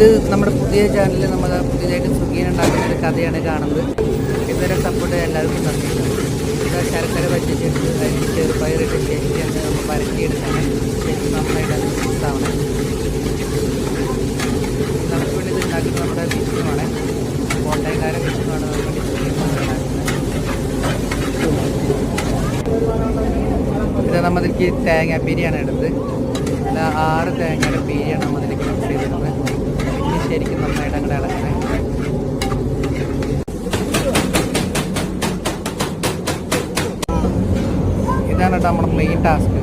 ഇത് നമ്മുടെ പുതിയ ചാനലിൽ നമ്മൾ പുതിയതായിട്ട് സുഖീൻ ഉണ്ടാക്കുന്ന ഒരു കഥയാണ് കാണുന്നത്. ഇതുവരെ സപ്പോർട്ട് എല്ലാവർക്കും തന്നിട്ടുണ്ട്. ഇത് ശർക്കര വറ്റിച്ചിട്ട് അതിന് ചെറുപയറിട്ട് ശരിയാണ് നമ്മൾ പരത്തിയെടുക്കണം. ശരിക്കും നന്നായിട്ട് അത് മിക്സാവണം. നമുക്ക് വേണ്ടി ഇത് ഉണ്ടാക്കുന്നത് നമ്മുടെ മിക്സുമാണ്, കോട്ടയംകാരൻ മിക്സുമാണ് നമുക്ക് വേണ്ടി സുഖീൻ ഉണ്ടാക്കുന്നത്. ഇത് നമ്മതിലേക്ക് തേങ്ങാപ്പീരിയാണ് എടുത്തത്. അല്ല 6 തേങ്ങയുടെ പീരിയാണ് നമ്മതിലേക്ക് മിക്സ് ചെയ്തിരുന്നത്. ഇനി ശരിക്കും നന്നായിട്ട് അങ്ങോട്ട് ഇളക്കണേ. ഇതാണ് കേട്ടോ നമ്മുടെ മെയിൻ ടാസ്ക്.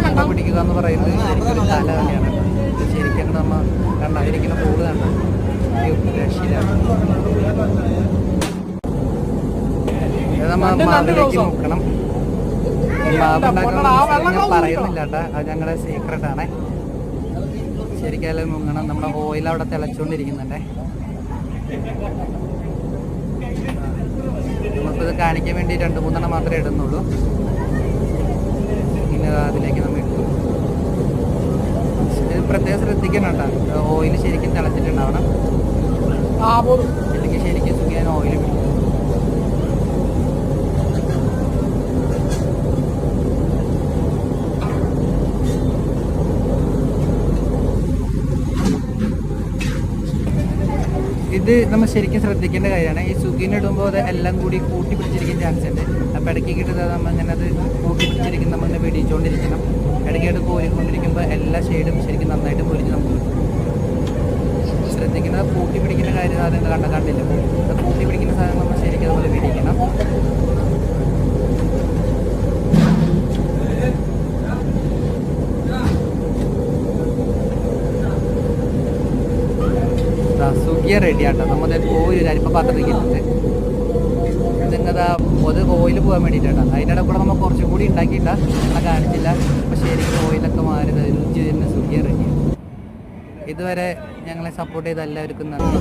എണ്ണ പിടിക്കുക എന്ന് പറയുന്നത് ശരിക്കും ഒരു കല തന്നെയാണ്. ശരിക്കും നമ്മൾ കണ്ടായിരിക്കുന്ന കൂട് കണ്ട രക്ഷയിലാണ്. ഇത് നമ്മൾ മാവിലേക്ക് മുക്കണം. മാവ് ഉണ്ടാക്കുന്ന ഞാൻ പറയുന്നില്ല കേട്ടോ, അത് ഞങ്ങളുടെ സീക്രട്ടാണ്. ശരിക്കും എല്ലാം മുങ്ങണം. നമ്മുടെ ഓയിൽ അവിടെ തിളച്ചുകൊണ്ടിരിക്കുന്നുണ്ടേ. നമുക്കിത് കാണിക്കാൻ വേണ്ടി 2-3 എണ്ണം മാത്രമേ ഇടുന്നുള്ളൂ. പിന്നെ അതിലേക്ക് നമ്മൾ ഇട്ടു. ഇത് പ്രത്യേകം ശ്രദ്ധിക്കണം കേട്ടോ, ഓയിൽ ശരിക്കും തിളച്ചിട്ടുണ്ടാവണം. ഇല്ലെങ്കിൽ ശരിക്കും സുഖിയാൻ ഓയിൽ പിടിക്കും. ഇത് നമ്മൾ ശരിക്കും ശ്രദ്ധിക്കേണ്ട കാര്യമാണ്. ഈ സുഖീന് ഇടുമ്പോൾ അത് എല്ലാം കൂടി കൂട്ടി പിടിച്ചിരിക്കാൻ ചാൻസ് ഉണ്ട്. അപ്പോൾ ഇടയ്ക്കിട്ട് നമ്മൾ ഇങ്ങനെ അത് കൂട്ടി പിടിച്ചിരിക്കും, നമ്മളിങ്ങനെ വെടിച്ചുകൊണ്ടിരിക്കണം. ഇടയ്ക്കായിട്ട് കോരിക്കൊണ്ടിരിക്കുമ്പോൾ എല്ലാ ഷെയ്ഡും ശരിക്കും നന്നായിട്ട് പൊരിഞ്ഞ് നമുക്ക് ശ്രദ്ധിക്കുന്നത്. കൂട്ടി പിടിക്കുന്ന കാര്യം അത് കണ്ടില്ല. കൂട്ടി പിടിക്കുന്ന സാധനം നമ്മൾ ശരിക്കും അതുപോലെ പിടിക്കണം. സുഖിയ റെഡി ആട്ടോ. നമ്മൾ ഓയിൽ അരിപ്പ പാത്രത്തിൽ ഇട്ടിട്ട് നിങ്ങൾക്കത് അത് ഓയിൽ പോകാൻ വേണ്ടിയിട്ടാണ്. അതിൻ്റെ കൂടെ നമ്മൾ കുറച്ചും കൂടി ഉണ്ടാക്കിയിട്ടാ നമ്മളെ കാണിച്ചില്ല. അപ്പോൾ ശരിക്കും ഓയിലൊക്കെ മാറി രുചി തന്നെ സുഖിയ റെഡിയാണ്. ഇതുവരെ ഞങ്ങളെ സപ്പോർട്ട് ചെയ്ത എല്ലാവർക്കും നന്ദി.